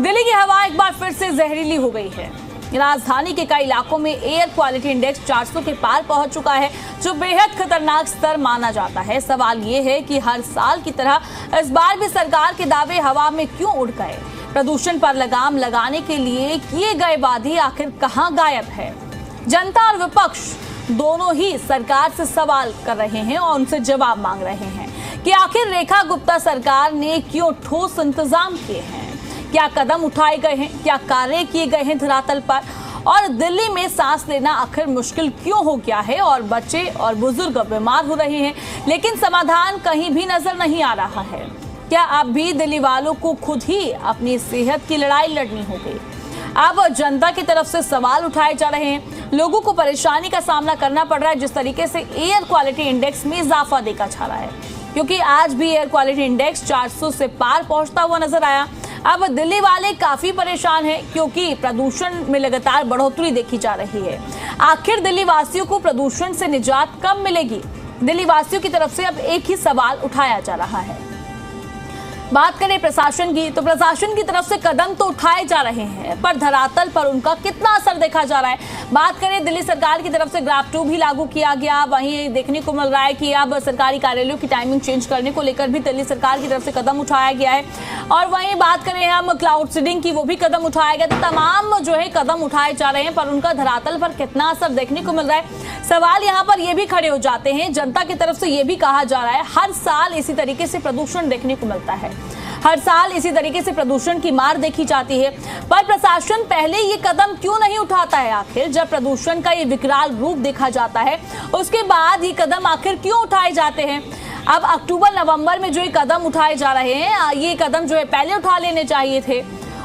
दिल्ली की हवा एक बार फिर से जहरीली हो गई है। राजधानी के कई इलाकों में एयर क्वालिटी इंडेक्स 400 के पार पहुंच चुका है, जो बेहद खतरनाक स्तर माना जाता है। सवाल ये है कि हर साल की तरह इस बार भी सरकार के दावे हवा में क्यों उड़ गए? प्रदूषण पर लगाम लगाने के लिए किए गए वादे आखिर कहां गायब है? जनता और विपक्ष दोनों ही सरकार से सवाल कर रहे हैं और उनसे जवाब मांग रहे हैं कि आखिर रेखा गुप्ता सरकार ने क्यों ठोस इंतजाम किए हैं, क्या कदम उठाए गए हैं, क्या कार्य किए गए हैं धरातल पर, और दिल्ली में सांस लेना आखिर मुश्किल क्यों हो गया है और बच्चे और बुजुर्ग बीमार हो रहे हैं, लेकिन समाधान कहीं भी नजर नहीं आ रहा है। क्या अब भी दिल्ली वालों को खुद ही अपनी सेहत की लड़ाई लड़नी होगी? अब जनता की तरफ से सवाल उठाए जा रहे हैं, लोगों को परेशानी का सामना करना पड़ रहा है जिस तरीके से एयर क्वालिटी इंडेक्स में इजाफा देखा जा रहा है, क्योंकि आज भी एयर क्वालिटी इंडेक्स 400 से पार पहुंचता हुआ नजर आया। अब दिल्ली वाले काफी परेशान हैं क्योंकि प्रदूषण में लगातार बढ़ोतरी देखी जा रही है। आखिर दिल्ली वासियों को प्रदूषण से निजात कब मिलेगी? दिल्ली वासियों की तरफ से अब एक ही सवाल उठाया जा रहा है। बात करें प्रशासन की, तो प्रशासन की तरफ से कदम तो उठाए जा रहे हैं, पर धरातल पर उनका कितना असर देखा जा रहा है? बात करें दिल्ली सरकार की तरफ से ग्राफ 2 भी लागू किया गया, वहीं देखने को मिल रहा है कि अब सरकारी कार्यालयों की टाइमिंग चेंज करने को लेकर भी दिल्ली सरकार की तरफ से कदम उठाया गया है। और वहीं बात करें हम क्लाउड सीडिंग की, वो भी कदम उठाया गया। तो तमाम जो है कदम उठाए जा रहे हैं, पर उनका धरातल पर कितना असर देखने को मिल रहा है? सवाल यहाँ पर ये भी खड़े हो जाते हैं। जनता की तरफ से ये भी कहा जा रहा है हर साल इसी तरीके से प्रदूषण देखने को मिलता है, हर साल इसी तरीके से प्रदूषण की मार देखी जाती है, पर प्रशासन पहले ये कदम क्यों नहीं उठाता है? आखिर जब प्रदूषण का ये विकराल रूप देखा जाता है, उसके बाद ये कदम आखिर क्यों उठाए जाते हैं? अब अक्टूबर नवंबर में जो ये कदम उठाए जा रहे हैं, ये कदम जो है पहले उठा लेने चाहिए थे।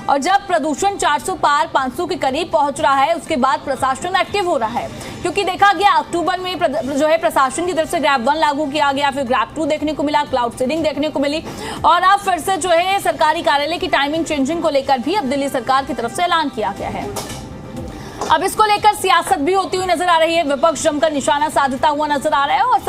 और जब प्रदूषण 400 पार 500 के करीब पहुंच रहा है, उसके बाद प्रशासन एक्टिव हो रहा है, क्योंकि देखा गया अक्टूबर में जो है प्रशासन की तरफ से ग्राफ 1 लागू किया गया, फिर ग्राफ 2 देखने को मिला, क्लाउड सीडिंग देखने को मिली, और अब फिर से जो है सरकारी कार्यालय की टाइमिंग चेंजिंग को लेकर भी अब दिल्ली सरकार की तरफ से ऐलान किया गया है। अब इसको लेकर सियासत भी होती हुई नजर आ रही है, विपक्ष जमकर निशाना साधता हुआ नजर आ रहा है और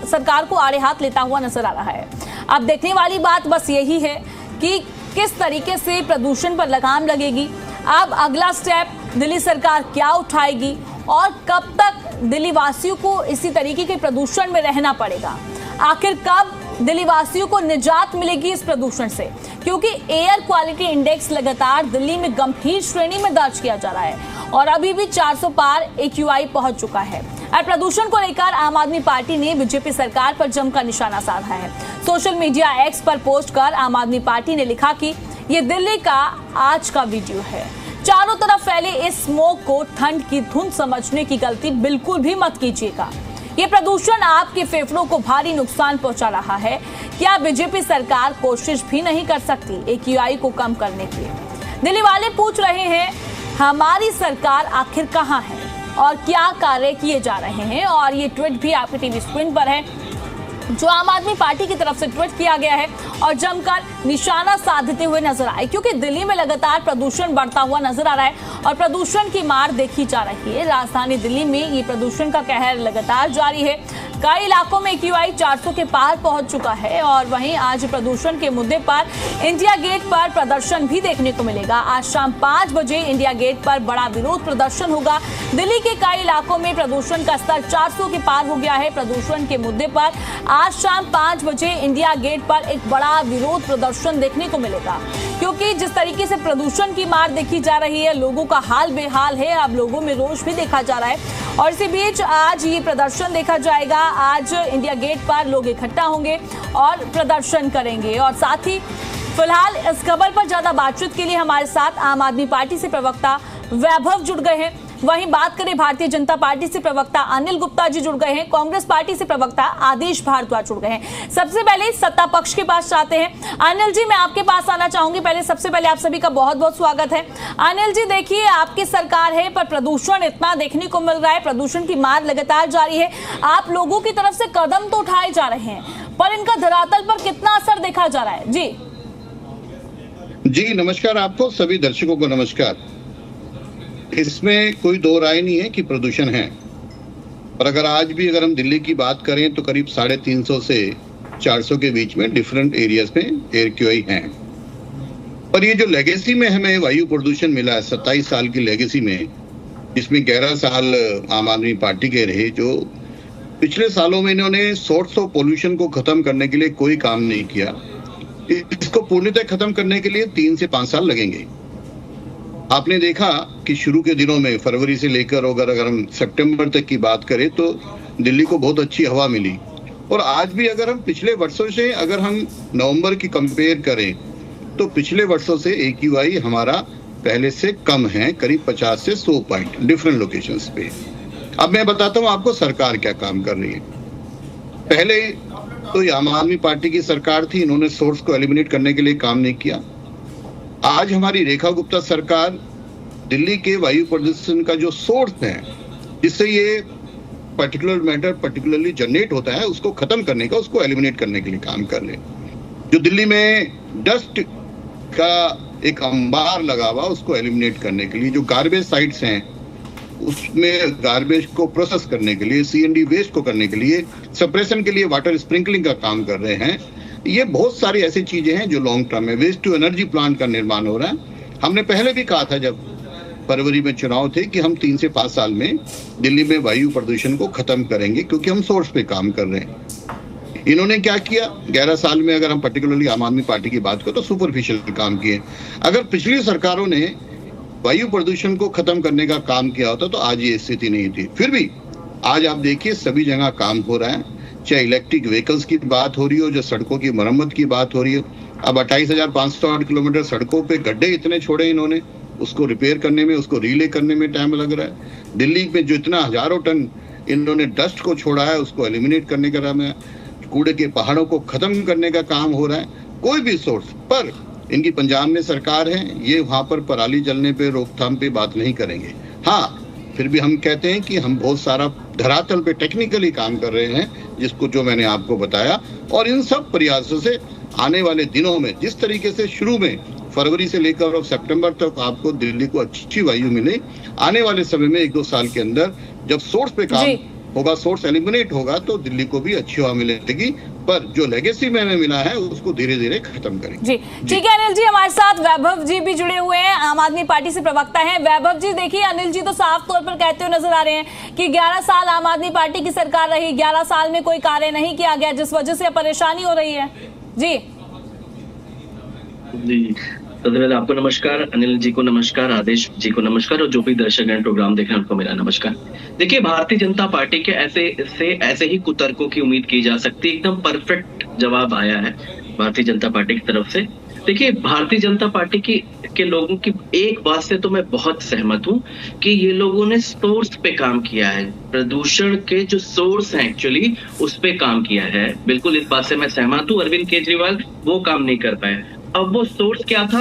सरकार को आड़े हाथ लेता हुआ नजर आ रहा है। अब देखने वाली बात बस यही है कि किस तरीके से प्रदूषण पर लगाम लगेगी। अब अगला स्टेप दिल्ली सरकार क्या उठाएगी और कब तक दिल्ली वासियों को इसी तरीके के प्रदूषण में रहना पड़ेगा? आखिर कब दिल्ली वासियों को निजात मिलेगी इस प्रदूषण से? क्योंकि एयर क्वालिटी इंडेक्स लगातार दिल्ली में गंभीर श्रेणी में दर्ज किया जा रहा है और अभी भी 400 पार AQI पहुंच चुका है। और प्रदूषण को लेकर आम आदमी पार्टी ने बीजेपी सरकार पर जमकर निशाना साधा है। सोशल मीडिया एक्स पर पोस्ट कर आम आदमी पार्टी ने लिखा कि ये दिल्ली का आज का वीडियो है, चारों तरफ फैले इस स्मोक को ठंड की धुंध समझने की गलती बिल्कुल भी मत कीजिएगा। ये प्रदूषण आपके फेफड़ों को भारी नुकसान पहुंचा रहा है। क्या बीजेपी सरकार कोशिश भी नहीं कर सकती AQI को कम करने की? दिल्ली वाले पूछ रहे हैं हमारी सरकार आखिर कहां है और क्या कार्य किए जा रहे हैं। और ये ट्वीट भी आपकी टीवी स्क्रीन पर है, जो आम आदमी पार्टी की तरफ से ट्वीट किया गया है और जमकर निशाना साधते हुए नजर आए, क्योंकि दिल्ली में लगातार प्रदूषण बढ़ता हुआ नजर आ रहा है और प्रदूषण की मार देखी जा रही है। राजधानी दिल्ली में ये प्रदूषण का कहर लगातार जारी है। कई इलाकों में AQI 400 के पार पहुंच चुका है और वहीं आज प्रदूषण के मुद्दे पर इंडिया गेट पर प्रदर्शन भी देखने को मिलेगा। आज शाम 5 बजे इंडिया गेट पर बड़ा विरोध प्रदर्शन होगा। दिल्ली के कई इलाकों में प्रदूषण का स्तर 400 के पार हो गया है। प्रदूषण के मुद्दे पर आज शाम 5 बजे इंडिया गेट पर एक बड़ा विरोध प्रदर्शन देखने को मिलेगा, क्योंकि जिस तरीके से प्रदूषण की मार देखी जा रही है, लोगों का हाल बेहाल है। अब लोगों में रोष भी देखा जा रहा है और इसी बीच आज ये प्रदर्शन देखा जाएगा। आज इंडिया गेट पर लोग इकट्ठा होंगे और प्रदर्शन करेंगे। और साथ ही फिलहाल इस खबर पर ज्यादा बातचीत के लिए हमारे साथ आम आदमी पार्टी से प्रवक्ता वैभव जुड़ गए हैं। वहीं बात करें भारतीय जनता पार्टी से प्रवक्ता अनिल गुप्ता जी जुड़ गए हैं। कांग्रेस पार्टी से प्रवक्ता आदेश भारद्वाज जुड़ गए हैं। सबसे पहले सत्ता पक्ष के पास जाते हैं। अनिल जी, मैं आपके पास आना चाहूंगी। सबसे पहले आप सभी का बहुत बहुत स्वागत है। अनिल जी, देखिए आपकी सरकार है, पर प्रदूषण इतना देखने को मिल रहा है, प्रदूषण की मार लगातार जारी है। आप लोगों की तरफ से कदम तो उठाए जा रहे हैं, पर इनका धरातल पर कितना असर देखा जा रहा है? जी नमस्कार, आपको सभी दर्शकों को नमस्कार। इसमें कोई दो राय नहीं है कि प्रदूषण है, पर अगर हम दिल्ली की बात करें तो करीब 350 से 400 के बीच में डिफरेंट एरियाज में एयर AQI हैं। पर ये जो लेगेसी में हमें वायु प्रदूषण मिला है 27 साल की लेगेसी में, जिसमें 11 साल आम आदमी पार्टी के रहे, जो पिछले सालों में इन्होंने सोर्स ऑफ पोल्यूशन को खत्म करने के लिए कोई काम नहीं किया, इसको पूर्णतः खत्म करने के लिए 3 से 5 साल लगेंगे। आपने देखा कि शुरू के दिनों में फरवरी से लेकर अगर हम सितंबर तक की बात करें तो दिल्ली को बहुत अच्छी हवा मिली, और आज भी अगर हम पिछले वर्षों से अगर हम नवंबर की कंपेयर करें तो पिछले वर्षों से AQI हमारा पहले से कम है, करीब 50 से 100 पॉइंट डिफरेंट लोकेशंस पे। अब मैं बताता हूं आपको सरकार क्या काम कर रही है। पहले तो ये आम आदमी पार्टी की सरकार थी, इन्होंने सोर्स को एलिमिनेट करने के लिए काम नहीं किया। आज हमारी रेखा गुप्ता सरकार दिल्ली के वायु प्रदूषण का जो सोर्स है, जिससे ये पर्टिकुलर मैटर पर्टिकुलरली जनरेट होता है, उसको खत्म करने का, उसको एलिमिनेट करने के लिए काम कर रहे हैं। जो दिल्ली में डस्ट का एक अंबार लगा हुआ, उसको एलिमिनेट करने के लिए, जो गार्बेज साइट्स हैं उसमें गार्बेज को प्रोसेस करने के लिए, CND वेस्ट को करने के लिए, सप्रेशन के लिए वाटर स्प्रिंकलिंग का काम कर रहे हैं। ये बहुत सारी ऐसी चीजें हैं जो लॉन्ग टर्म में, वेस्ट टू एनर्जी प्लांट का निर्माण हो रहा है। हमने पहले भी कहा था जब फरवरी में चुनाव थे कि हम 3 से 5 साल में दिल्ली में वायु प्रदूषण को खत्म करेंगे, क्योंकि हम सोर्स पे काम कर रहे हैं। इन्होंने क्या किया 11 साल में, अगर हम पर्टिकुलरली आम आदमी पार्टी की बात करें तो सुपरफिशियल काम किए। अगर पिछली सरकारों ने वायु प्रदूषण को खत्म करने का काम किया होता तो आज ये स्थिति नहीं थी। फिर भी आज आप देखिए सभी जगह काम हो रहा है, चाहे इलेक्ट्रिक व्हीकल्स की बात हो रही हो, जो सड़कों की मरम्मत की बात हो रही है। अब 28,508 किलोमीटर सड़कों पे गड्ढे इतने छोड़े इन्होंने, उसको रिपेयर करने में, उसको रीले करने में टाइम लग रहा है। दिल्ली में जो इतना हजारों टन इन्होंने डस्ट को छोड़ा है, उसको एलिमिनेट करने का काम है। कूड़े के पहाड़ों को खत्म करने का काम हो रहा है। कोई भी सोर्स पर, इनकी पंजाब में सरकार है, ये वहां पर पराली जलने पे, रोकथाम पे बात नहीं करेंगे। हाँ, फिर भी हम कहते हैं कि हम बहुत सारा धरातल पे टेक्निकली काम कर रहे हैं, जिसको जो मैंने आपको बताया। और इन सब प्रयासों से आने वाले दिनों में, जिस तरीके से शुरू में फरवरी से लेकर और सितंबर तक आपको दिल्ली को अच्छी वायु मिले, आने वाले समय में 1-2 साल के अंदर जब सोर्स पे काम होगा, सोर्स एलिमिनेट होगा, तो दिल्ली को भी अच्छी हवा मिलेगी। पर जो लेगेसी में हमें मिला है उसको धीरे धीरे खत्म करेंगे। जी ठीक है अनिल जी, हमारे साथ वैभव जी भी जुड़े हुए हैं, आम आदमी पार्टी से प्रवक्ता हैं। वैभव जी देखिए, अनिल जी तो साफ तौर पर कहते हुए नजर आ रहे हैं कि 11 साल आम आदमी पार्टी की सरकार रही, 11 साल में कोई कार्य नहीं किया गया, जिस वजह से परेशानी हो रही है। जी सबसे पहले आपको नमस्कार, अनिल जी को नमस्कार, आदेश जी को नमस्कार, और जो भी दर्शक हैं प्रोग्राम देख रहे हैं उनको मेरा नमस्कार। देखिए, भारतीय जनता पार्टी के ऐसे ही कुतर्कों की उम्मीद की जा सकती है। एकदम परफेक्ट जवाब आया है भारतीय जनता पार्टी की तरफ से। देखिए, भारतीय जनता पार्टी के लोगों की एक बात से तो मैं बहुत सहमत हूँ कि ये लोगों ने सोर्स पे काम किया है, प्रदूषण के जो सोर्स हैं एक्चुअली उस पे काम किया है। बिल्कुल इस बात से मैं सहमत हूँ। अरविंद केजरीवाल वो काम नहीं कर पाए। अब वो सोर्स क्या था?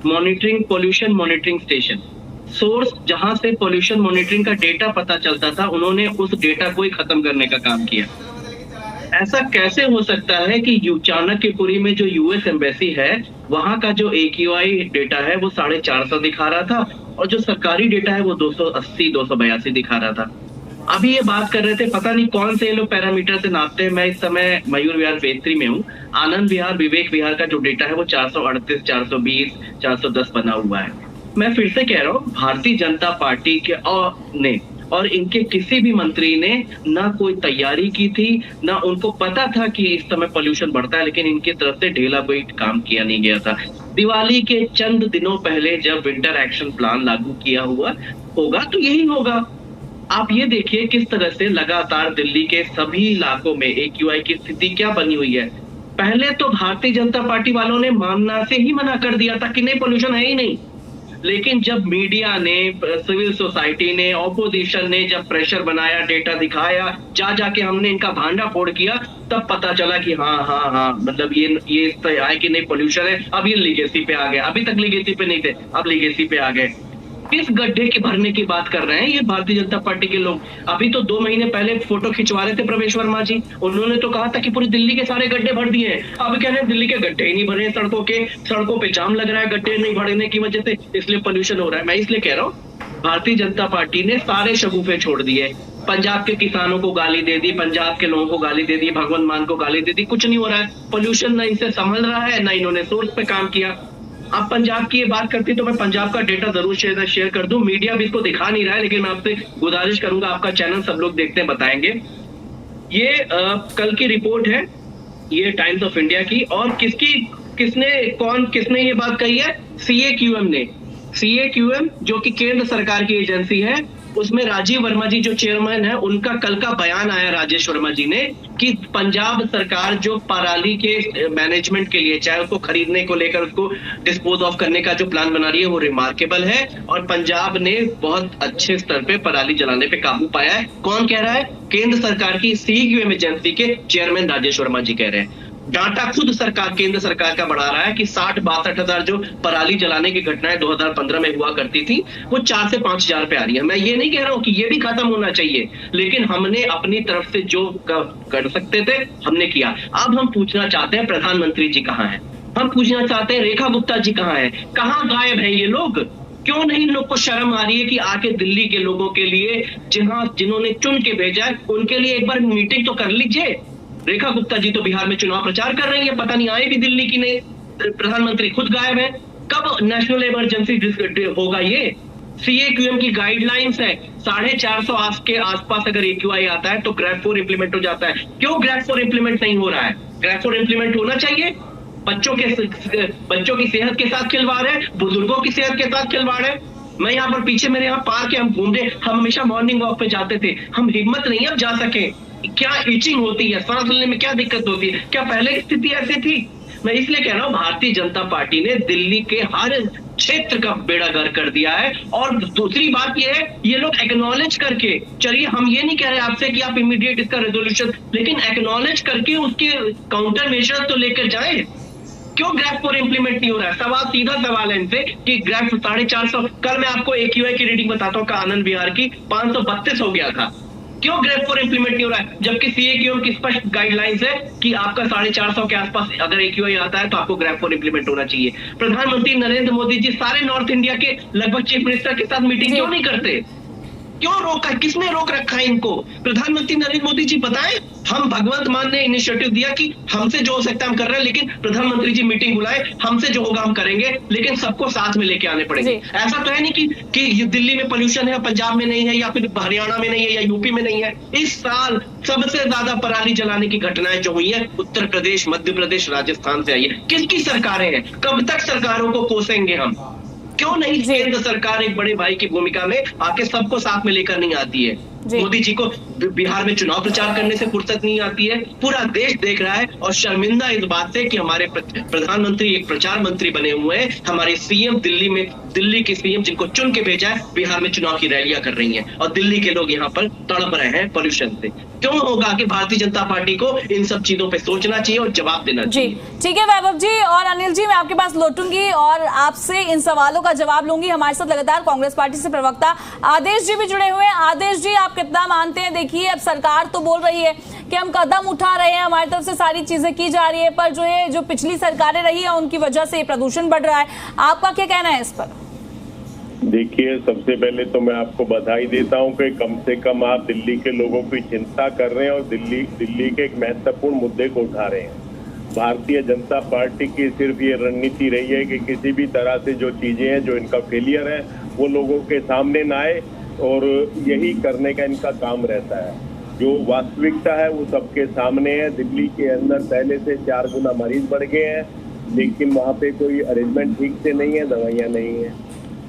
Monitoring, pollution monitoring station. Source जहां से पोल्यूशन मॉनिटरिंग का डेटा पता चलता था, उन्होंने उस डेटा को ही खत्म करने का काम किया। ऐसा कैसे हो सकता है कि चाणक्यपुरी में जो US एम्बेसी है, वहां का जो AQI डेटा है वो 450 दिखा रहा था, और जो सरकारी डेटा है वो 280, 282 दिखा रहा था। अभी ये बात कर रहे थे, पता नहीं कौन से ये लोग पैरामीटर से नापते हैं। मैं इस समय मयूर विहार फेज 3 में हूँ। आनंद विहार, विवेक विहार का जो डेटा है वो 438, 420, 410 बना हुआ है। मैं फिर से कह रहा हूँ, भारतीय जनता पार्टी के और इनके किसी भी मंत्री ने ना कोई तैयारी की थी, ना उनको पता था कि इस समय पोल्यूशन बढ़ता है, लेकिन इनकी तरफ से ढेला कोई काम किया नहीं गया था। दिवाली के चंद दिनों पहले जब विंटर एक्शन प्लान लागू किया होगा तो यही होगा। आप ये देखिए किस तरह से लगातार दिल्ली के सभी इलाकों में AQI की स्थिति क्या बनी हुई है। पहले तो भारतीय जनता पार्टी वालों ने मानना से ही मना कर दिया था कि नहीं, पोल्यूशन है ही नहीं। लेकिन जब मीडिया ने, सिविल सोसाइटी ने, ऑपोजिशन ने जब प्रेशर बनाया, डेटा दिखाया, जाके हमने इनका भांडा फोड़ किया, तब पता चला कि हाँ मतलब ये आए कि नहीं पोल्यूशन है। अब ये लीगेसी पे आ गए। अभी तक लीगेसी पे नहीं थे, अब लीगेसी पे आ गए। किस गड्ढे के भरने की बात कर रहे हैं ये भारतीय जनता पार्टी के लोग? अभी तो 2 महीने पहले फोटो खिंचवा रहे थे प्रवेश वर्मा जी, उन्होंने तो कहा था कि पूरी दिल्ली के सारे गड्ढे भर दिए हैं। अब कह रहे हैं दिल्ली के गड्ढे ही नहीं भरे, सड़कों पे जाम लग रहा है गड्ढे नहीं भरने की वजह से, इसलिए पोल्यूशन हो रहा है। मैं इसलिए कह रहा हूँ, भारतीय जनता पार्टी ने सारे शगुफे छोड़ दिए। पंजाब के किसानों को गाली दे दी, पंजाब के लोगों को गाली दे दी, भगवंत मान को गाली दे दी, कुछ नहीं हो रहा है। पोल्यूशन न इनसे संभल रहा है, न इन्होंने सोर्स पे काम किया। आप पंजाब की ये बात करती तो मैं पंजाब का डेटा जरूर शेयर कर दूं। मीडिया भी इसको दिखा नहीं रहा है, लेकिन मैं आपसे गुजारिश करूंगा, आपका चैनल सब लोग देखते हैं, बताएंगे। ये कल की रिपोर्ट है, ये टाइम्स ऑफ इंडिया की, और किसने ये बात कही है? CAQM ने। CAQM जो कि केंद्र सरकार की एजेंसी है, उसमें राजीव वर्मा जी जो चेयरमैन है, उनका कल का बयान आया, राजेश वर्मा जी ने, कि पंजाब सरकार जो पराली के मैनेजमेंट के लिए, चाहे उसको खरीदने को लेकर, उसको डिस्पोज ऑफ करने का जो प्लान बना रही है, वो रिमार्केबल है, और पंजाब ने बहुत अच्छे स्तर पे पराली जलाने पे काबू पाया है। कौन कह रहा है? केंद्र सरकार की CAQM एजेंसी के चेयरमैन राजेश वर्मा जी कह रहे हैं। डाटा खुद सरकार, केंद्र सरकार का बढ़ा रहा है कि 60-62 हजार जो पराली जलाने की घटनाएं 2015 में हुआ करती थी, वो 4 से 5 हजार पे आ रही है। मैं ये नहीं कह रहा हूं कि ये भी खत्म होना चाहिए, लेकिन हमने अपनी तरफ से जो कर सकते थे हमने किया। अब हम पूछना चाहते हैं प्रधानमंत्री जी कहाँ हैं, हम पूछना चाहते हैं रेखा गुप्ता जी कहाँ हैं, कहाँ गायब है ये लोग? क्यों नहीं इन लोग को शर्म आ रही है कि आके दिल्ली के लोगों के लिए, जिन्होंने चुन के भेजा है, उनके लिए एक बार मीटिंग तो कर लीजिए। रेखा गुप्ता जी तो बिहार में चुनाव प्रचार कर रही है, पता नहीं आए भी दिल्ली की नहीं। प्रधानमंत्री खुद गायब है। कब नेशनल इमरजेंसी होगा ये? CAQM की गाइडलाइंस है, 450 के आसपास अगर AQI आता है तो ग्रेड 4 इंप्लीमेंट हो जाता है। क्यों ग्रेड 4 इंप्लीमेंट नहीं हो रहा है? ग्रेड 4 इंप्लीमेंट होना चाहिए। बच्चों की सेहत के साथ खिलवाड़ है, बुजुर्गों की सेहत के साथ खिलवाड़ है। मैं यहाँ पर पीछे, मेरे यहाँ पार्क है, हम घूम रहे, हम हमेशा मॉर्निंग वॉक पे जाते थे, हम हिम्मत नहीं अब जा सके। क्या ईचिंग होती है, सांस लेने में क्या दिक्कत होती है, क्या पहले की स्थिति ऐसी थी? मैं इसलिए कह रहा हूँ, भारतीय जनता पार्टी ने दिल्ली के हर क्षेत्र का बेड़ा गर्क कर दिया है। और दूसरी बात ये है, ये लोग एक्नॉलेज करके, चलिए हम ये नहीं कह रहे आपसे कि आप इमीडिएट इसका रेजोल्यूशन, लेकिन एक्नॉलेज करके उसके काउंटर मेजर तो लेकर जाए। क्यों ग्रेड 4 इंप्लीमेंट नहीं हो रहा है? सीधा सवाल है इनसे कि ग्रेड 450, कल मैं आपको AQI की रीडिंग बताता हूँ, आनंद विहार की 532 हो गया था। क्यों ग्रेड 4 इंप्लीमेंट नहीं हो रहा है? जबकि CAQM की स्पष्ट गाइडलाइंस है कि आपका 450 के आसपास अगर AQI आता है तो आपको ग्रेड 4 इंप्लीमेंट होना चाहिए। प्रधानमंत्री नरेंद्र मोदी जी सारे नॉर्थ इंडिया के लगभग चीफ मिनिस्टर के साथ मीटिंग क्यों नहीं करते? क्यों रोका? किसने रोक रखा है इनको? प्रधानमंत्री नरेंद्र मोदी जी बताएं। हम भगवंत मान ने इनिशिएटिव दिया कि हमसे जो हो सकता है हम कर रहे हैं, लेकिन प्रधानमंत्री जी मीटिंग बुलाए, हमसे जो होगा हम करेंगे, लेकिन सबको साथ में लेके आने पड़ेंगे। ऐसा तो है नहीं कि दिल्ली में पोल्यूशन है, पंजाब में नहीं है, या फिर हरियाणा में नहीं है, या यूपी में नहीं है। इस साल सबसे ज्यादा पराली जलाने की घटनाएं जो हुई है उत्तर प्रदेश, मध्य प्रदेश, राजस्थान से आई है। किसकी सरकारें हैं? कब तक सरकारों को कोसेंगे हम? क्यों नहीं केंद्र सरकार एक बड़े भाई की भूमिका में आके सबको साथ में लेकर नहीं आती है? मोदी जी को बिहार में चुनाव प्रचार करने से फुर्सत नहीं आती है। पूरा देश देख रहा है और शर्मिंदा इस बात से कि हमारे प्रधानमंत्री एक प्रचार मंत्री बने हुए हैं। हमारे CM दिल्ली के CM जिनको चुन के भेजा है, बिहार में चुनाव की रैलियां कर रही हैं, और दिल्ली के लोग यहाँ पर तड़प रहे हैं पोल्यूशन से। क्यों होगा कि भारतीय जनता पार्टी को इन सब चीजों पे सोचना चाहिए और जवाब देना चाहिए। ठीक है वैभव जी और अनिल जी, मैं आपके पास लौटूंगी और आपसे इन सवालों का जवाब लूंगी। हमारे साथ लगातार कांग्रेस पार्टी से प्रवक्ता आदेश जी भी जुड़े हुए हैं। आदेश जी, आप कितना मानते हैं? देखिए, अब सरकार तो बोल रही है कि हम कदम उठा रहे हैं, हमारी तरफ से सारी चीजें की जा रही है, पर जो पिछली सरकारें रही है उनकी वजह से प्रदूषण बढ़ रहा है। आपका क्या कहना है इस पर? देखिए, सबसे पहले तो मैं आपको बधाई देता हूं कि कम से कम आप दिल्ली के लोगों की चिंता कर रहे हैं और दिल्ली के एक महत्वपूर्ण मुद्दे को उठा रहे हैं। भारतीय जनता पार्टी की सिर्फ ये रणनीति रही है कि किसी भी तरह से जो चीजें हैं, जो इनका फेलियर है, वो लोगों के सामने ना आए, और यही करने का इनका काम रहता है। जो वास्तविकता है वो सबके सामने है। दिल्ली के अंदर पहले से 4 गुना मरीज बढ़ गए हैं, लेकिन वहाँ पे कोई अरेंजमेंट ठीक से नहीं है, दवाइयाँ नहीं है।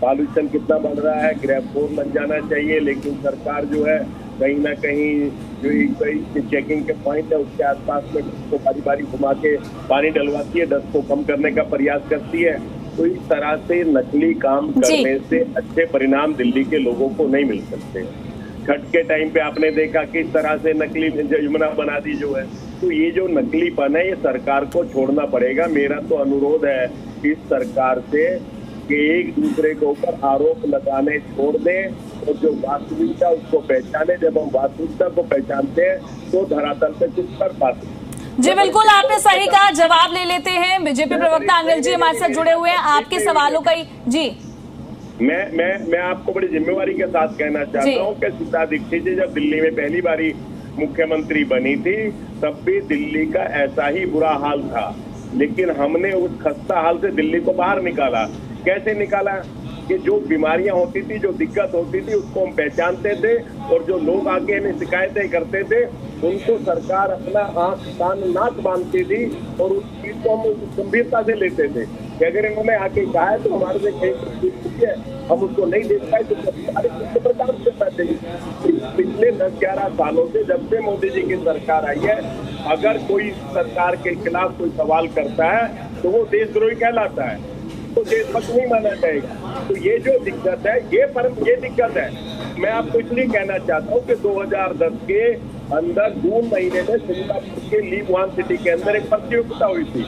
पॉल्यूशन कितना बढ़ रहा है, ग्रेड 4 लग जाना चाहिए, लेकिन सरकार जो है कहीं ना कहीं जो एक चेकिंग के पॉइंट है उसके आसपास में उसको बारी बारी घुमा के पानी डलवाती है, डस्ट को कम करने का प्रयास करती है। तो इस तरह से नकली काम करने से अच्छे परिणाम दिल्ली के लोगों को नहीं मिल सकते। छठ के टाइम पे आपने देखा किस तरह से नकली यमुना बना दी जो है। तो ये जो नकलीपन है ये सरकार को छोड़ना पड़ेगा। मेरा तो अनुरोध है इस सरकार से कि एक दूसरे के ऊपर आरोप लगाने छोड़ दें और जो वास्तविकता उसको पहचाने। जब हम वास्तविकता को पहचानते हैं तो धरातल पे कुछ कर पाते हैं। जी बिल्कुल, आपने सही कहा। जवाब ले लेते हैं। बीजेपी प्रवक्ता अनिल जी हमारे साथ जुड़े हुए हैं, आपके सवालों का ही। जी मैं आपको बड़ी जिम्मेवारी के साथ कहना चाहता हूँ कि सीता दीक्षित जी जब दिल्ली में पहली बारी मुख्यमंत्री बनी थी तब भी दिल्ली का ऐसा ही बुरा हाल था। लेकिन हमने उस खस्ता हाल से दिल्ली को बाहर निकाला। कैसे निकाला? कि जो बीमारियां होती थी, जो दिक्कत होती थी, उसको हम पहचानते थे और जो लोग आके हमें शिकायतें करते थे उनको सरकार अपना आंख कान नाक बांधती थी और उस चीज को हम गंभीरता से लेते थे कि अगर इन्होंने आके कहा है तो हमारे से कहीं है, हम उसको नहीं देख पाए तो प्रचार से पाते। पिछले 10-11 सालों से जब से मोदी जी की सरकार आई है, अगर कोई सरकार के खिलाफ कोई सवाल करता है तो वो देशद्रोही कहलाता है, तो देशभक्त नहीं माना जाएगा। तो ये जो दिक्कत है, ये दिक्कत है। मैं आपको इसलिए कहना चाहता हूँ कि 2010 के अंदर जून महीने में सिंगापुर के ली वुहान सिटी के अंदर एक प्रतियोगिता हुई थी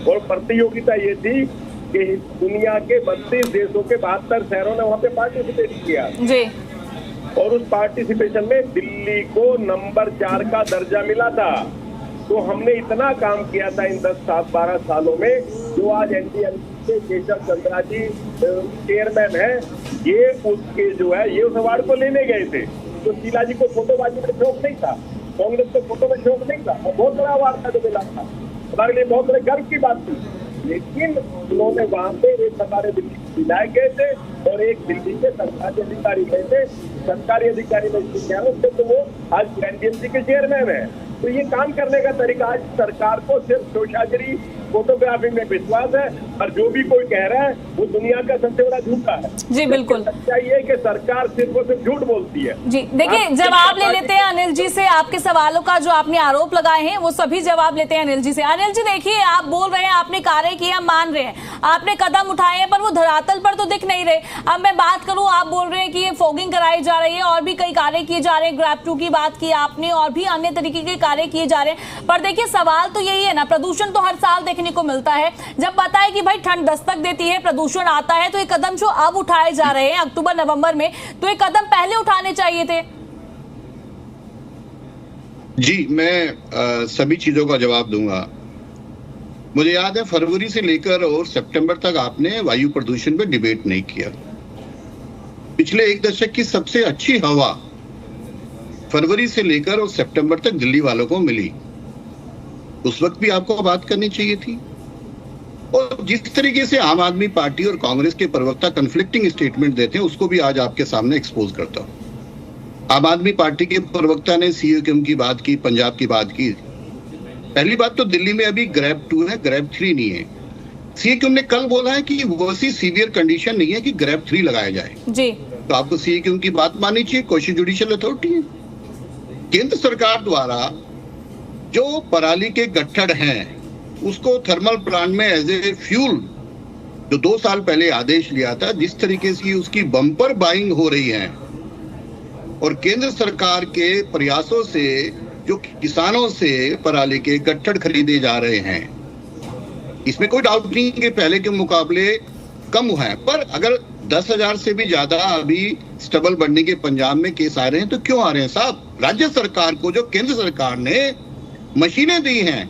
और प्रतियोगिता ये थी कि दुनिया के 32 देशों के 72 शहरों ने वहाँ पे पार्टिसिपेट किया जी। और उस पार्टिसिपेशन में दिल्ली को नंबर 4 का दर्जा मिला था। तो हमने इतना काम किया था इन 10-12 सालों में। जो आज एनडीएमसी के केशव चंद्रा जी चेयरमैन है, ये उसके जो है ये उस अवार्ड को लेने गए थे। तो शीला जी को फोटोबाजी में शौक नहीं था, कांग्रेस को फोटो में शौक नहीं था, और बहुत बड़ा अवार्ड था जो मिला था, हमारे लिए बहुत बड़े गर्व की बात थी। लेकिन उन्होंने वहां पे एक हमारे दिल्ली विधायक गए थे और एक दिल्ली के सरकारी अधिकारी गए थे। सरकारी अधिकारी में तो वो आज एनडीएमसी के चेयरमैन है। तो ये काम करने का तरीका, आज सरकार को सिर्फ शोशागिरी फोटोग्राफी में विश्वास है और जो भी कोई कह रहा है वो दुनिया का सबसे बड़ा झूठा है। जी बिल्कुल, सच्चाई है कि सरकार सिर्फ और सिर्फ झूठ बोलती है। जी देखिए, जवाब ले लेते हैं अनिल जी से। आपके सवालों का जो आपने आरोप लगाए हैं वो सभी जवाब लेते हैं अनिल जी से। अनिल जी देखिए, आप बोल रहे हैं आपने कार्य किया, हम मान रहे हैं, आपने कदम उठाए हैं, पर वो धरातल पर तो दिख नहीं रहे। अब मैं बात करूं, आप बोल रहे हैं कि ये फॉगिंग कराई जा रही है और भी कई कार्य किए जा रहे हैं, ग्रैब 2 की बात की आपने, और भी अन्य तरीके के कार्य किए जा रहे हैं। पर देखिए सवाल तो यही है ना, प्रदूषण तो हर साल देखने को मिलता है। जब पता है कि भाई ठंड दस्तक देती है, प्रदूषण आता है, तो ये कदम जो अब उठाए जा रहे हैं अक्टूबर नवंबर में, तो ये कदम पहले उठाने चाहिए थे। जी, मैं सभी चीजों का जवाब दूंगा। मुझे याद है फरवरी से लेकर और सितंबर तक आपने वायु प्रदूषण पे डिबेट नहीं किया। पिछले एक दशक की सबसे अच्छी हवा फरवरी से लेकर और सितंबर तक दिल्ली वालों को मिली। उस वक्त भी आपको बात करनी चाहिए थी। और जिस तरीके से आम आदमी पार्टी और कांग्रेस के प्रवक्ता कन्फ्लिक्टिंग स्टेटमेंट देते हैं, उसको भी आज आपके सामने एक्सपोज करता हूं। आम आदमी पार्टी के प्रवक्ता ने सीएम की बात की, पंजाब की बात की। पहली बात तो दिल्ली में अभी ग्रैब 2 है, ग्रैब 3 नहीं है। सीएम ने कल बोला है कि वैसी सीवियर कंडीशन नहीं है कि ग्रैब 3 लगाया जाए जी। तो आपको सीएम की बात माननी चाहिए, कोशिश जुडिशियल अथॉरिटी है। केंद्र सरकार द्वारा जो पराली के गट्ठड़ हैं उसको थर्मल प्लांट में एज ए फ्यूल जो 2 साल पहले आदेश लिया था, जिस तरीके से उसकी बम्पर बाइंग हो रही है और केंद्र सरकार के प्रयासों से जो किसानों से पराली के गट्ठड़ खरीदे जा रहे हैं, इसमें कोई डाउट नहीं कि पहले के मुकाबले कम हुआ है। पर अगर 10,000 से भी ज्यादा अभी स्टबल बढ़ने के पंजाब में केस आ रहे हैं, तो क्यों आ रहे हैं साहब? राज्य सरकार को जो केंद्र सरकार ने मशीनें दी हैं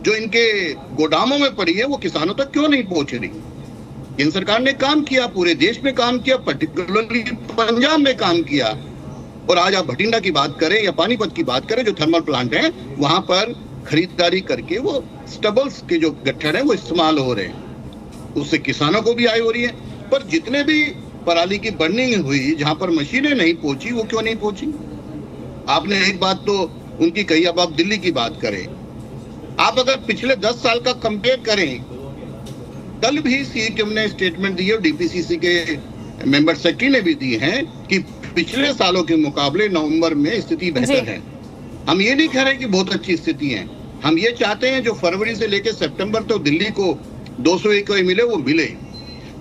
जो इनके गोदामों में पड़ी है, वो किसानों तक क्यों नहीं पहुंच रही? केंद्र सरकार ने काम किया, पूरे देश में काम किया, पर्टिकुलरली पंजाब में काम किया। और आज आप भटिंडा की बात करें या पानीपत की बात करें, जो थर्मल प्लांट है वहां पर खरीदारी करके वो स्टबल्स के जो गट्ठड़ है वो इस्तेमाल हो रहे हैं, उससे किसानों को भी आय हो रही है। पर जितने भी पराली की बर्निंग हुई, जहां पर मशीनें नहीं पहुंची, वो क्यों नहीं पहुंची? आपने एक बात तो उनकी कही। अब आप दिल्ली की बात करें, आप अगर पिछले 10 साल का कंपेयर करें, कल भी सीएम ने स्टेटमेंट दी है और डीपीसीसी के मेंबर सेक्रेटरी ने भी दी है कि पिछले सालों के मुकाबले नवंबर में स्थिति बेहतर है। हम ये नहीं कह रहे कि बहुत अच्छी स्थिति है, हम ये चाहते हैं जो फरवरी से लेकर सितंबर तक दिल्ली को 200 AQI मिले वो मिले।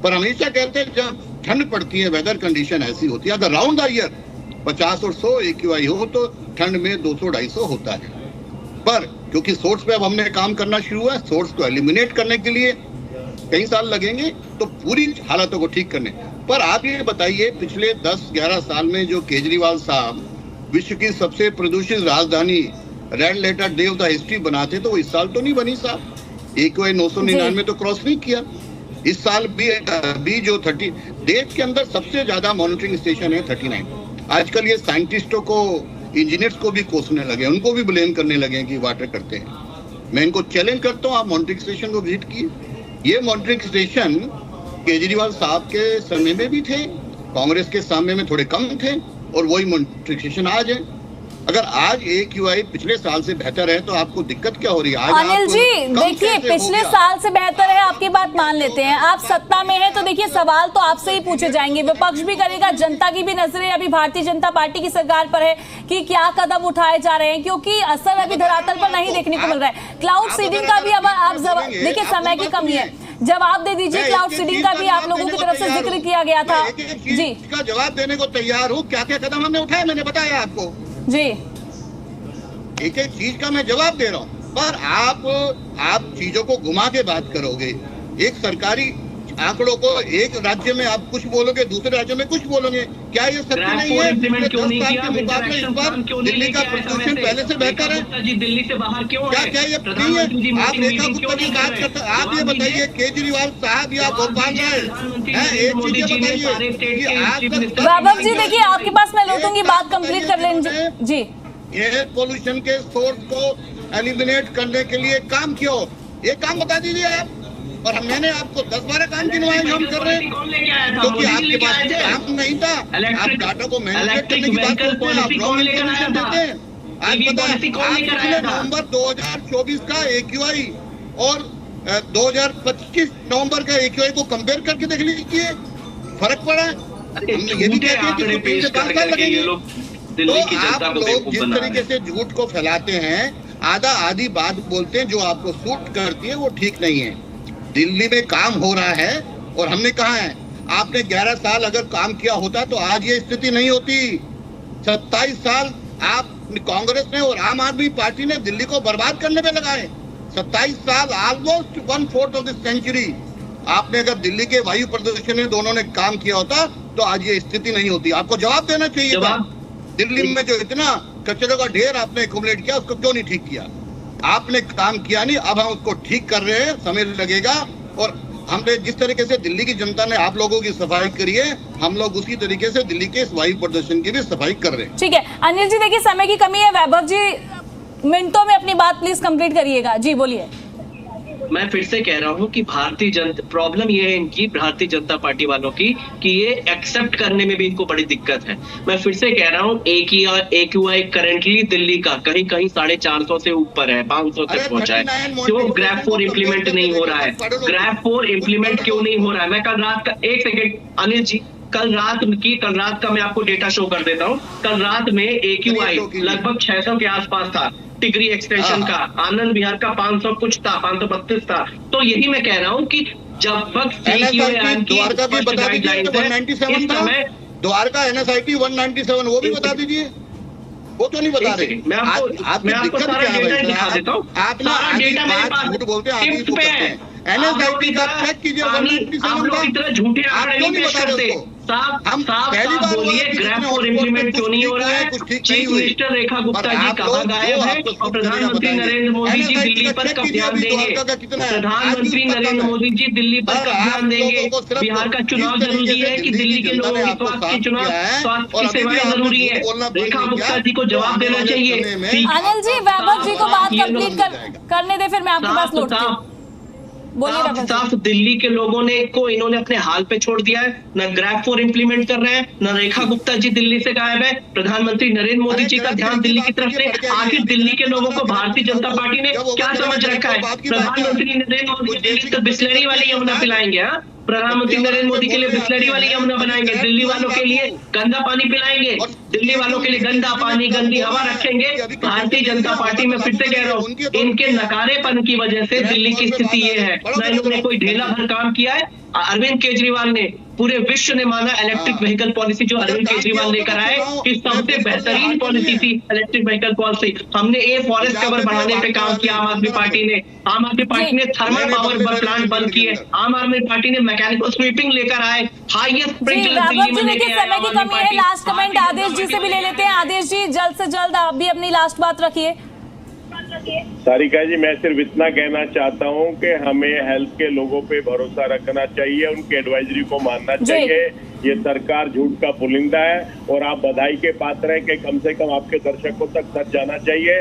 पर हमेशा कहते हैं जब ठंड पड़ती है, वेदर कंडीशन ऐसी होती है, अगर राउंड द ईयर 50 और 100 AQI हो तो ठंड में 200-250 होता है। पर क्योंकि सोर्स पे अब हमने काम करना शुरू हुआ है, सोर्स को एलिमिनेट करने के लिए कई साल लगेंगे तो पूरी हालतों को ठीक करने। पर आप ये बताइए, पिछले 10-11 साल में जो केजरीवाल साहब विश्व की सबसे प्रदूषित राजधानी red letter day of the history बनाते, तो इस साल तो नहीं बनी साहब। AQI 999 तो क्रॉस नहीं किया। इस साल भी जो 30 देश के अंदर सबसे ज्यादा मॉनिटरिंग स्टेशन है 39। आजकल ये साइंटिस्टों को, इंजीनियर्स को भी कोसने लगे, उनको भी ब्लेम करने लगे कि वाटर करते हैं। मैं इनको चैलेंज करता हूँ, आप मॉनिटरिंग स्टेशन को विजिट किए। ये मॉनिटरिंग स्टेशन केजरीवाल साहब के समय में भी थे, कांग्रेस के समय में थोड़े कम थे, और वही मॉनिटरिंग स्टेशन आज है। अगर आज AQI पिछले साल से बेहतर है तो आपको दिक्कत क्या हो रही है? आज अनिल जी देखिए, पिछले साल से बेहतर है, आपकी बात मान लेते हैं, आप सत्ता में हैं तो देखिए सवाल तो आपसे ही पूछे जाएंगे, विपक्ष भी करेगा, जनता की भी नजरें अभी भारतीय जनता पार्टी की सरकार पर है कि क्या कदम उठाए जा रहे हैं, क्योंकि असर अभी धरातल पर नहीं देखने को मिल रहा है। क्लाउड सीडिंग का भी अब आप देखिए, समय की कमी है, जवाब दे दीजिए। क्लाउड सीडिंग का भी आप लोगों की तरफ से जिक्र किया गया था जी, इसका जवाब देने को तैयार हूँ। क्या क्या कदम हमने उठाए मैंने बताया आपको जी, एक एक चीज का मैं जवाब दे रहा हूँ, पर आप चीजों को घुमा के बात करोगे। एक सरकारी आंकड़ों को एक राज्य में आप कुछ बोलोगे, दूसरे राज्य में कुछ बोलोगे, क्या ये सत्य नहीं है? 10 साल के मुकाबले इस बार दिल्ली का प्रदूषण पहले से बेहतर है। दिल्ली से बाहर क्यों क्या क्या ये नहीं है? आप रेखा गुप्ता की बात करते, आप ये बताइए केजरीवाल साहब या गोपाल राय, एक चीज ये बताइए। वैभव जी देखिए, आपके पास मैं लौटूंगी, बात कंप्लीट कर लेंगे जी। एयर पोल्यूशन के सोर्स को एलिमिनेट करने के लिए काम किया हो, ये काम बता दीजिए आप। और मैंने आपको 10-12 काम गिनवाए जो हम कर रहे हैं, क्योंकि आपके पास काम नहीं था। आप डाटा को मैनिपुलेट करने की बात करते हैं, आप रॉन्ग इन्फॉर्मेशन देते हैं। आज बताया नवंबर 2024 का AQI और 2025 नवंबर का AQI को कंपेयर करके देख लीजिए, फर्क पड़ा है। हम ये भी कहते हैं कि 3 से 5 साल लगेंगे। तो आप लोग जिस तरीके से झूठ को फैलाते हैं, आधी बात बोलते हैं जो आपको सूट करती है, वो ठीक नहीं है। दिल्ली में काम हो रहा है और हमने कहा है, आपने 11 साल अगर काम किया होता तो आज ये स्थिति नहीं होती। 27 साल आप कांग्रेस ने और आम आदमी पार्टी ने दिल्ली को बर्बाद करने पे लगाए। 27 साल, ऑलमोस्ट 1/4 ऑफ द सेंचुरी। आपने अगर दिल्ली के वायु प्रदूषण में दोनों ने काम किया होता तो आज ये स्थिति नहीं होती। आपको जवाब देना चाहिए था। दिल्ली में जो इतना कचरे का ढेर आपने एक्युमुलेट किया, उसको क्यों नहीं ठीक किया? आपने काम किया नहीं, अब हम उसको ठीक कर रहे हैं, समय लगेगा। और हमने जिस तरीके से दिल्ली की जनता ने आप लोगों की सफाई करी है, हम लोग उसी तरीके से दिल्ली के वायु प्रदूषण की भी सफाई कर रहे हैं। ठीक है अनिल जी, देखिए समय की कमी है, वैभव जी मिनटों में अपनी बात प्लीज कंप्लीट करिएगा जी, बोलिए। मैं फिर से कह रहा हूँ कि प्रॉब्लम ये है इनकी, भारतीय जनता पार्टी वालों की, कि ये एक्सेप्ट करने में भी इनको बड़ी दिक्कत है। मैं फिर से कह रहा हूँ, AQI करंटली दिल्ली का कहीं 450 से ऊपर है, 500 तक पहुंचा है। क्यों ग्रैफ 4 इम्प्लीमेंट नहीं हो रहा है? ग्रैफ 4 इम्प्लीमेंट क्यों नहीं हो रहा है? मैं कल रात का, एक सेकेंड अनिल जी, कल रात का मैं आपको डेटा शो कर देता हूँ। कल रात में AQI लगभग 600 के आसपास था, टिगरी एक्सटेंशन का, आनंद विहार का 500 कुछ था, 532 था। तो यही मैं कह रहा हूँ कि जब तक द्वारका भी बता दीजिए 197 था, द्वारका NSIT 197 वो भी बता दीजिए, वो तो नहीं बता रहे। मैं आपको सारा डेटा दिखा देता हूँ। आप झूठ बोलते हैं, आगे करते हैं। NSIT का चेक कीजिए, 197 का। इतना झूठे आंकड़े नहीं पेश करते। साफ बोलिए, ग्रैफ 4 इम्प्लीमेंट क्यों नहीं हो रहा है? चीफ मिनिस्टर रेखा गुप्ता जी कहाँ गायब है? और प्रधानमंत्री नरेंद्र मोदी जी दिल्ली पर कब ध्यान देंगे? प्रधानमंत्री नरेंद्र मोदी जी दिल्ली पर कब ध्यान देंगे? बिहार का चुनाव जरूरी है कि दिल्ली के लोगों के स्वास्थ्य की सेवाएं जरूरी है? रेखा गुप्ता जी को जवाब देना चाहिए। अनिल जी, वैभव जी को बात कंप्लीट करने दे, फिर मैं आपके पास लौटती हूँ। साफ दिल्ली के लोगों ने इन्होंने अपने हाल पे छोड़ दिया है। न ग्रैफ 4 इम्प्लीमेंट कर रहे हैं, न रेखा गुप्ता जी दिल्ली से गायब है। प्रधानमंत्री नरेंद्र मोदी जी का ध्यान दिल्ली की तरफ से। आखिर दिल्ली के लोगों को भारतीय जनता पार्टी ने क्या समझ रखा है? प्रधानमंत्री नरेंद्र मोदी दिल्ली तो बिस्लरी वाली यमुना पिलाएंगे। हाँ, प्रधानमंत्री नरेंद्र मोदी के लिए बिस्लरी वाली यमुना बनाएंगे, दिल्ली वालों के लिए गंदा पानी पिलाएंगे, दिल्ली वालों के लिए गंदा पानी गंदी हवा रखेंगे। भारतीय जनता पार्टी में फिर से कह रहा हूँ, इनके नकारेपन की वजह से दिल्ली की स्थिति ये है। न इन्होंने कोई ढेला भर काम किया है। अरविंद केजरीवाल ने, पूरे विश्व ने माना इलेक्ट्रिक व्हीकल पॉलिसी जो अरविंद केजरीवाल लेकर आए कि सबसे बेहतरीन पॉलिसी थी इलेक्ट्रिक व्हीकल पॉलिसी। हमने फॉरेस्ट कवर बढ़ाने पे काम किया आम आदमी पार्टी ने। आम आदमी पार्टी ने थर्मल पावर प्लांट बंद किए। आम आदमी पार्टी ने मैकेनिकल स्वीपिंग लेकर आए। हाईएस्ट समय की कमी है, लास्ट कमेंट आदेश जी से भी ले लेते हैं। आदेश जी, जल्द से जल्द आप भी अपनी लास्ट बात रखिए। सारिका जी, मैं सिर्फ इतना कहना चाहता हूं कि हमें हेल्थ के लोगों पे भरोसा रखना चाहिए, उनके एडवाइजरी को मानना चाहिए। ये सरकार झूठ का पुलिंदा है और आप बधाई के पात्र हैं कि कम से कम आपके दर्शकों तक सच जाना चाहिए।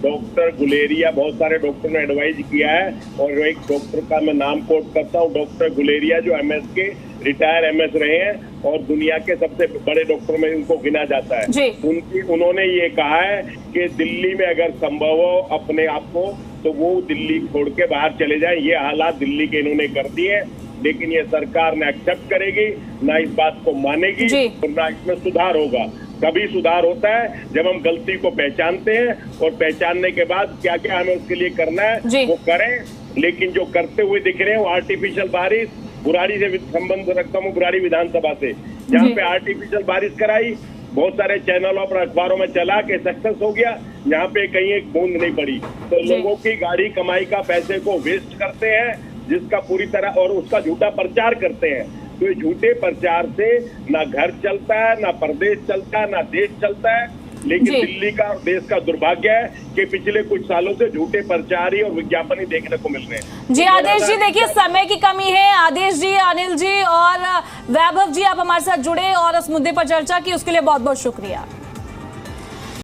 डॉक्टर गुलेरिया, बहुत सारे डॉक्टर ने एडवाइज किया है, और एक डॉक्टर का मैं नाम कोट करता हूँ, डॉक्टर गुलेरिया, जो एमएस के रिटायर एमएस रहे हैं और दुनिया के सबसे बड़े डॉक्टर में उनको गिना जाता है। उन्होंने ये कहा है कि दिल्ली में अगर संभव हो अपने आप को तो वो दिल्ली छोड़ के बाहर चले जाएं। ये हालात दिल्ली के इन्होंने कर दिए, लेकिन ये सरकार न एक्सेप्ट करेगी, ना इस बात को मानेगी और ना इसमें सुधार होगा। कभी सुधार होता है जब हम गलती को पहचानते हैं, और पहचानने के बाद क्या क्या हमें उसके लिए करना है वो करें। लेकिन जो करते हुए दिख रहे हैं वो आर्टिफिशियल बारिश, बुराड़ी से संबंध रखता हूँ, बुराड़ी विधानसभा से, जहाँ पे आर्टिफिशियल बारिश कराई, बहुत सारे चैनलों पर अखबारों में चला के सक्सेस हो गया, यहाँ पे कहीं एक बूंद नहीं पड़ी। तो लोगों की गाड़ी कमाई का पैसे को वेस्ट करते हैं, जिसका पूरी तरह, और उसका झूठा प्रचार करते हैं। तो ये झूठे प्रचार से ना घर चलता है, ना प्रदेश चलता है, ना देश चलता है। लेकिन दिल्ली का और देश का दुर्भाग्य है कि पिछले कुछ सालों से झूठे प्रचार ही और विज्ञापन ही देखने को मिल रहे हैं। जी आदेश जी, देखिए समय की कमी है। आदेश जी, अनिल जी और वैभव जी, आप हमारे साथ जुड़े और इस मुद्दे पर चर्चा की, उसके लिए बहुत बहुत शुक्रिया।